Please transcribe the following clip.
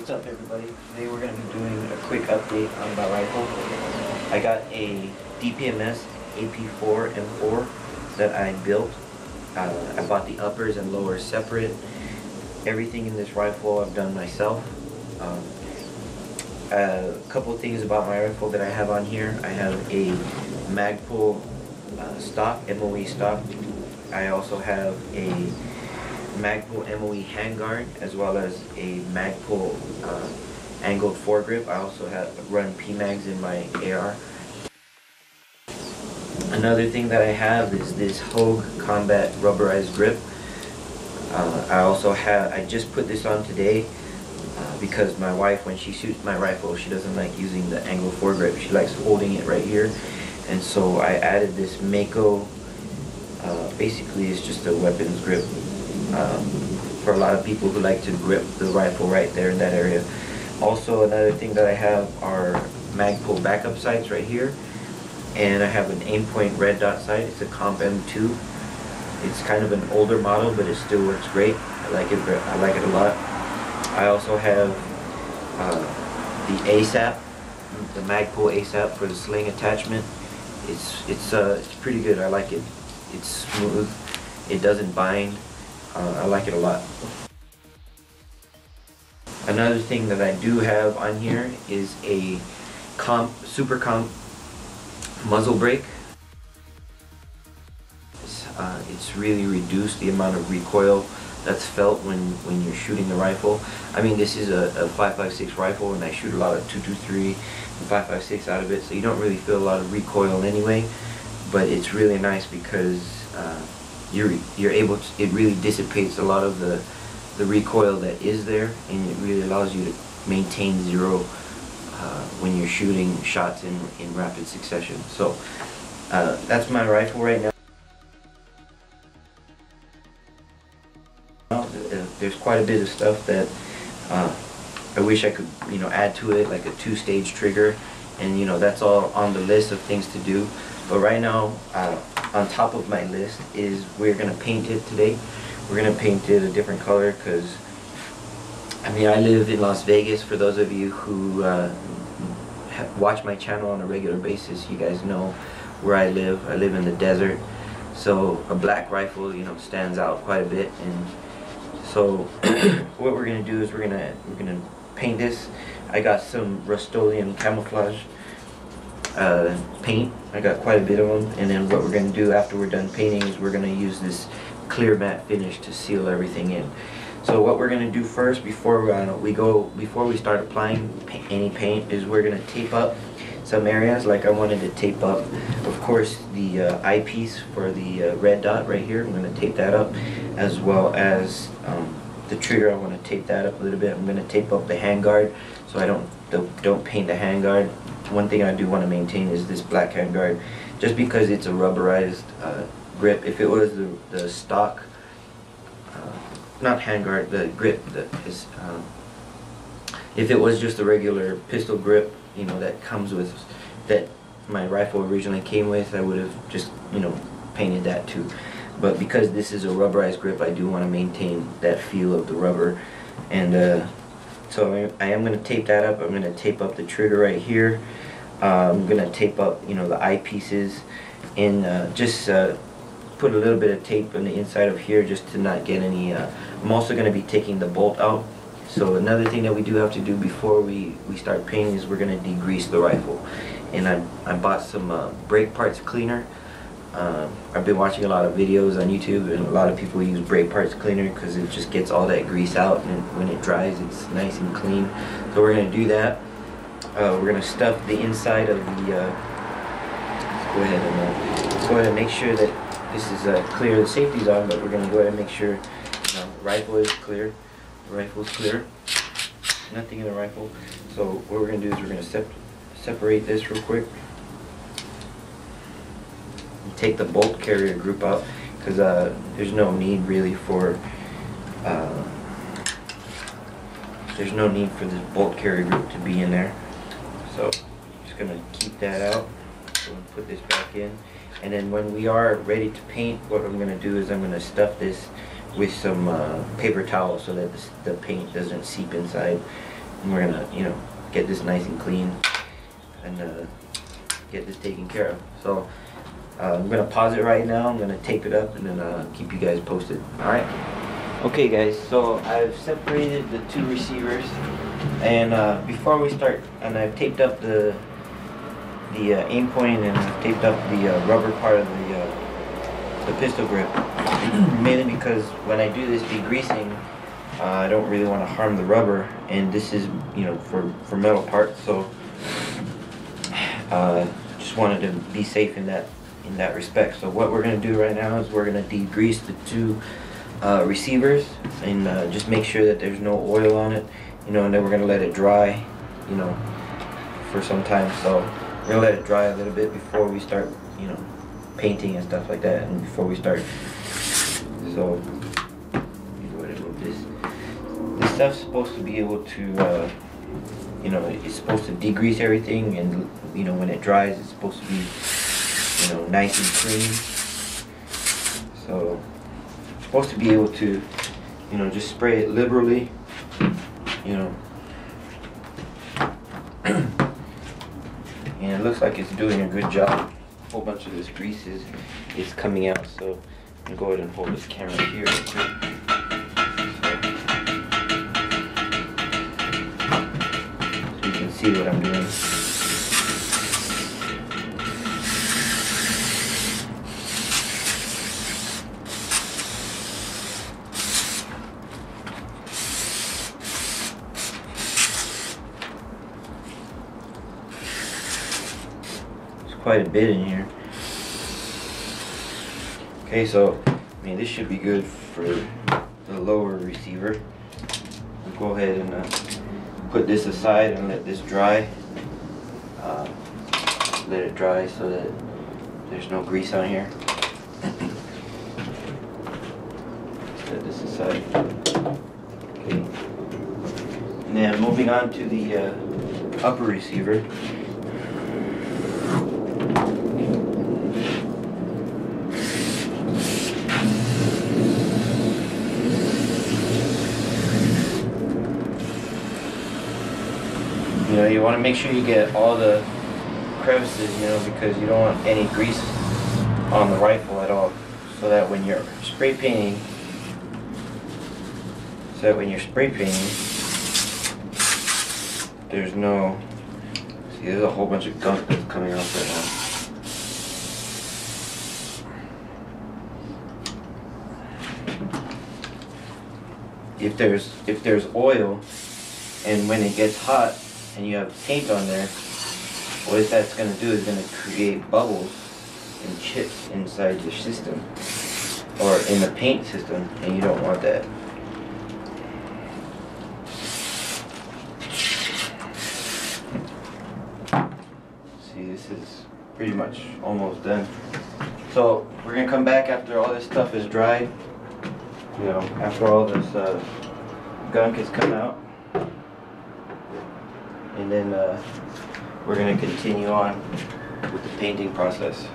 What's up, everybody? Today we're going to be doing a quick update on my rifle. I got a DPMS AP4 M4 that I built. I bought the uppers and lowers separate. Everything in this rifle I've done myself. A couple things about my rifle that I have on here. I have a Magpul stock, MOE stock. I also have a Magpul MOE handguard, as well as a Magpul angled foregrip. I also run PMags in my AR. Another thing that I have is this Hogue Combat rubberized grip. I just put this on today because my wife, when she shoots my rifle, she doesn't like using the angled foregrip. She likes holding it right here, and so I added this Mako. Basically, it's just a weapons grip. For a lot of people who like to grip the rifle right there in that area. Also, another thing that I have are Magpul backup sights right here, and I have an aim-point red dot sight. It's a Comp M2. It's kind of an older model, but it still works great. I like it a lot. I also have the ASAP, the Magpul ASAP for the sling attachment. It's pretty good. I like it. It's smooth. It doesn't bind. I like it a lot. Another thing that I do have on here is a Super Comp muzzle brake. It's really reduced the amount of recoil that's felt when you're shooting the rifle. I mean, this is a 5.56 rifle, and I shoot a lot of 223 and 5.56 out of it, so you don't really feel a lot of recoil anyway. But it's really nice because you're able to, it really dissipates a lot of the recoil that is there, and it really allows you to maintain zero when you're shooting shots in rapid succession. So that's my rifle right now. There's quite a bit of stuff that I wish I could add to it, like a 2-stage trigger, and that's all on the list of things to do. But right now, on top of my list is we're gonna paint it today. We're gonna paint it a different color because I live in Las Vegas. For those of you who watch my channel on a regular basis, you guys know where I live. I live in the desert, so a black rifle stands out quite a bit. And so what we're gonna do is we're gonna paint this. I got some Rust-Oleum camouflage paint. I got quite a bit of them, and then what we're going to do after we're done painting is we're going to use this clear matte finish to seal everything in. So what we're going to do first before we start applying any paint is we're going to tape up some areas. Like I wanted to tape up, of course, the eyepiece for the red dot right here. I'm going to tape that up, as well as the trigger. I want to tape that up a little bit. I'm going to tape up the handguard so I don't paint the handguard. One thing I do want to maintain is this black handguard, just because it's a rubberized grip. If it was the stock, not handguard, the grip if it was just a regular pistol grip, that comes with, that my rifle originally came with, I would have just painted that too. But because this is a rubberized grip, I do want to maintain that feel of the rubber. And so I am going to tape that up. I'm going to tape up the trigger right here. I'm going to tape up, the eyepieces, and just put a little bit of tape on the inside of here just to not get any. I'm also going to be taking the bolt out. So another thing that we do have to do before we start painting is we're going to degrease the rifle. And I bought some brake parts cleaner. I've been watching a lot of videos on YouTube, and a lot of people use brake parts cleaner because it just gets all that grease out, and when it dries it's nice and clean. So we're going to do that. We're going to stuff the inside of the let's go ahead and make sure that this is clear. The safety's on, but we're going to go ahead and make sure the rifle is clear. The rifle is clear. Nothing in the rifle. So what we're going to do is we're going to separate this real quick. Take the bolt carrier group out, because there's no need really for this bolt carrier group to be in there. So just gonna keep that out. So we'll put this back in, and then when we are ready to paint, what I'm gonna do is I'm gonna stuff this with some paper towel so that the paint doesn't seep inside. and we're gonna, you know, get this nice and clean and get this taken care of. So I'm gonna pause it right now. I'm gonna tape it up and then keep you guys posted. All right. Okay, guys. So I've separated the two receivers, and before we start, and I've taped up the aim point, and I've taped up the rubber part of the pistol grip, mainly because when I do this degreasing, I don't really want to harm the rubber, and this is, you know, for metal parts. So just wanted to be safe in that respect. So what we're going to do right now is we're going to degrease the two receivers, and just make sure that there's no oil on it, you know, and then we're going to let it dry, you know, for some time. So we're going to let it dry a little bit before we start, you know, painting and stuff like that, and before we start. So let me go ahead and move this. This stuff's supposed to be able to you know, it's supposed to degrease everything, and you know, when it dries, it's supposed to be, you know, nice and clean. So it's supposed to be able to, you know, just spray it liberally, you know. And it looks like it's doing a good job. A whole bunch of this grease is coming out. So I'm gonna go ahead and hold this camera here real quick. See what I'm doing. There's quite a bit in here. Okay, so I mean, this should be good for the lower receiver. We'll go ahead and put this aside and let this dry. Let it dry so that there's no grease on here. Set this aside. Okay. And then moving on to the upper receiver. You know, you want to make sure you get all the crevices, you know, because you don't want any grease on the rifle at all. So that when you're spray painting, there's no, see, there's a whole bunch of gunk that's coming off right now. If there's oil, and when it gets hot and you have paint on there, what that's going to do is going to create bubbles and chips inside your system, or in the paint system, and you don't want that. See, this is pretty much almost done. So we're going to come back after all this stuff is dried, you know, after all this gunk has come out. And then we're going to continue on with the painting process.